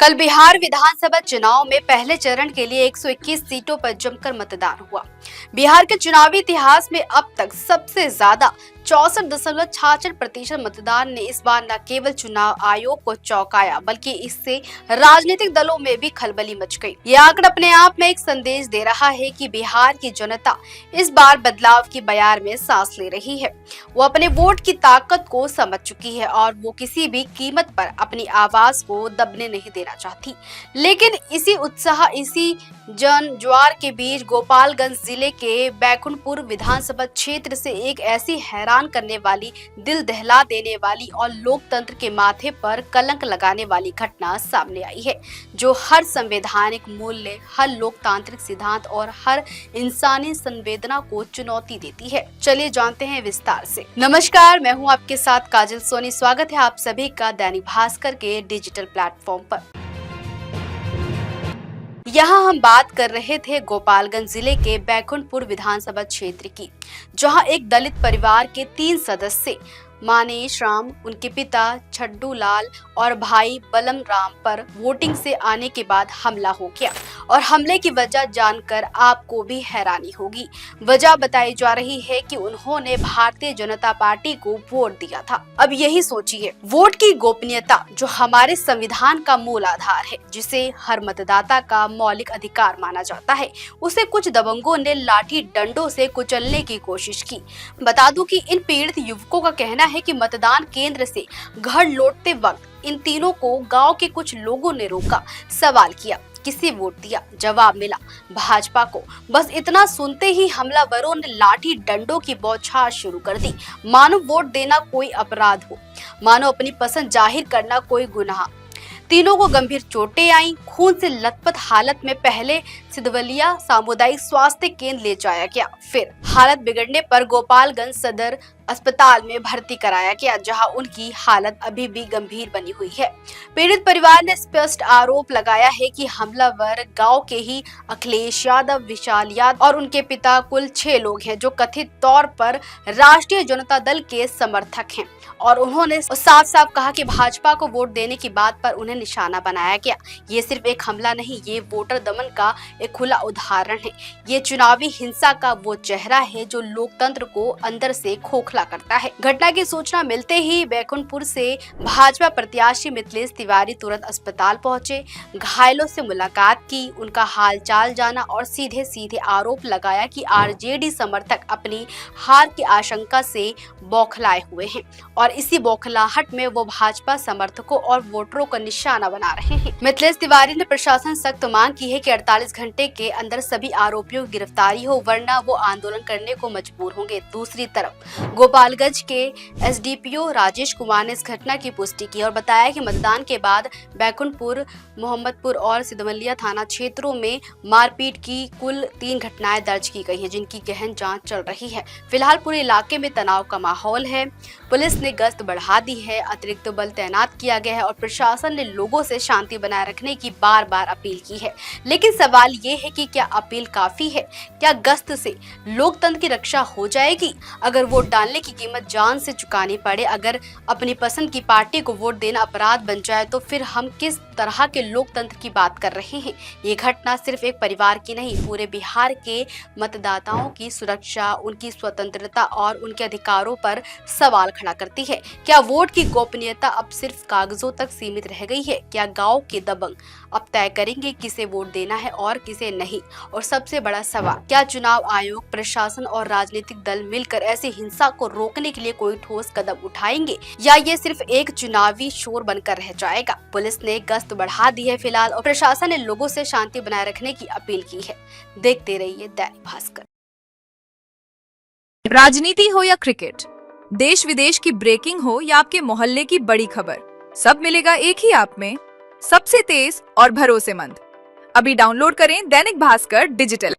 कल बिहार विधानसभा चुनाव में पहले चरण के लिए 121 सीटों पर जमकर मतदान हुआ। बिहार के चुनावी इतिहास में अब तक सबसे ज्यादा 64.66% मतदान ने इस बार न केवल चुनाव आयोग को चौंकाया बल्कि इससे राजनीतिक दलों में भी खलबली मच गई। ये आंकड़ा अपने आप में एक संदेश दे रहा है कि बिहार की जनता इस बार बदलाव की बयार में सांस ले रही है। वो अपने वोट की ताकत को समझ चुकी है और वो किसी भी कीमत पर अपनी आवाज को दबने नहीं देना चाहती। लेकिन इसी उत्साह, इसी जन ज्वार के बीच गोपालगंज जिले के बैकुंठपुर विधानसभा क्षेत्र से एक ऐसी हैरान करने वाली, दिल दहला देने वाली और लोकतंत्र के माथे पर कलंक लगाने वाली घटना सामने आई है, जो हर संवैधानिक मूल्य, हर लोकतांत्रिक सिद्धांत और हर इंसानी संवेदना को चुनौती देती है। चलिए जानते हैं विस्तार से। नमस्कार, मैं हूं आपके साथ काजल सोनी। स्वागत है आप सभी का दैनिक भास्कर के डिजिटल प्लेटफॉर्म पर। यहाँ हम बात कर रहे थे गोपालगंज जिले के बैकुंठपुर विधानसभा क्षेत्र की, जहाँ एक दलित परिवार के 3 सदस्य मानेश राम, उनके पिता छड्डू लाल और भाई बलम राम पर वोटिंग से आने के बाद हमला हो गया और हमले की वजह जानकर आपको भी हैरानी होगी। वजह बताई जा रही है कि उन्होंने भारतीय जनता पार्टी को वोट दिया था। अब यही सोचिए, वोट की गोपनीयता जो हमारे संविधान का मूल आधार है, जिसे हर मतदाता का मौलिक अधिकार माना जाता है, उसे कुछ दबंगों ने लाठी डंडों से कुचलने की कोशिश की। बता दूं कि इन पीड़ित युवकों का कहना है कि मतदान केंद्र से घर लौटते वक्त इन तीनों को गांव के कुछ लोगों ने रोका, सवाल किया, किसे वोट दिया? जवाब मिला भाजपा को। बस इतना सुनते ही हमलावरों ने लाठी डंडों की बौछार शुरू कर दी, मानो वोट देना कोई अपराध हो, मानो अपनी पसंद जाहिर करना कोई गुनाह। तीनों को गंभीर चोटें आईं। खून से लथपथ हालत में पहले सिद्धवलिया सामुदायिक स्वास्थ्य केंद्र ले जाया गया, फिर हालत बिगड़ने पर गोपालगंज सदर अस्पताल में भर्ती कराया गया, जहां उनकी हालत अभी भी गंभीर बनी हुई है। पीड़ित परिवार ने स्पष्ट आरोप लगाया है कि हमलावर गांव के ही अखिलेश यादव, विशाल यादव और उनके पिता कुल 6 लोग हैं, जो कथित तौर पर राष्ट्रीय जनता दल के समर्थक हैं और उन्होंने साफ साफ कहा कि भाजपा को वोट देने की बात पर उन्हें निशाना बनाया गया। ये सिर्फ एक हमला नहीं, ये वोटर दमन का एक खुला उदाहरण है। ये चुनावी हिंसा का वो चेहरा है जो लोकतंत्र को अंदर से खोखला करता है। घटना की सूचना मिलते ही बैकुंठपुर से भाजपा प्रत्याशी मिथिलेश तिवारी तुरंत अस्पताल पहुंचे, घायलों से मुलाकात की, उनका हालचाल जाना और सीधे सीधे आरोप लगाया कि आरजेडी समर्थक अपनी हार की आशंका से बौखलाए हुए हैं और इसी बौखलाहट में वो भाजपा समर्थकों और वोटरों को निशाना बना रहे हैं। मिथिलेश तिवारी ने प्रशासन सख्त मांग की है कि 48 घंटे के अंदर सभी आरोपियों की गिरफ्तारी हो, वरना वो आंदोलन करने को मजबूर होंगे। दूसरी तरफ गोपालगंज के एसडीपीओ राजेश कुमार ने इस घटना की पुष्टि की और बताया कि मतदान के बाद बैकुंठपुर, मोहम्मदपुर और सिद्धवलिया थाना क्षेत्रों में मारपीट की कुल 3 घटनाएं दर्ज की गई हैं, जिनकी गहन जांच चल रही है। फिलहाल पूरे इलाके में तनाव का माहौल है। पुलिस ने गश्त बढ़ा दी है, अतिरिक्त बल तैनात किया गया है और प्रशासन ने लोगों से शांति बनाए रखने की बार-बार अपील की है। लेकिन सवाल ये है कि क्या अपील काफी है? क्या गश्त से लोकतंत्र की रक्षा हो जाएगी? अगर वोट डालने की कीमत जान से चुकानी पड़े, अगर अपनी पसंद की पार्टी को वोट देना अपराध बन जाए, तो फिर हम किस तरह के लोकतंत्र की बात कर रहे हैं? ये घटना सिर्फ एक परिवार की नहीं, पूरे बिहार के मतदाताओं की सुरक्षा, उनकी स्वतंत्रता और उनके अधिकारों पर सवाल खड़ा करती है। क्या वोट की गोपनीयता अब सिर्फ कागजों तक सीमित रह गई है? क्या गांव के दबंग अब तय करेंगे किसे वोट देना है और किसे नहीं? और सबसे बड़ा सवाल, क्या चुनाव आयोग, प्रशासन और राजनीतिक दल मिलकर ऐसी हिंसा को रोकने के लिए कोई ठोस कदम उठाएंगे या ये सिर्फ एक चुनावी शोर बनकर रह जाएगा? पुलिस ने गश्त बढ़ा दी है फिलहाल और प्रशासन ने लोगों से शांति बनाए रखने की अपील की है। देखते रहिए दैनिक भास्कर। राजनीति हो या क्रिकेट, देश विदेश की ब्रेकिंग हो या आपके मोहल्ले की बड़ी खबर, सब मिलेगा एक ही ऐप में, सबसे तेज और भरोसेमंद। अभी डाउनलोड करें दैनिक भास्कर डिजिटल।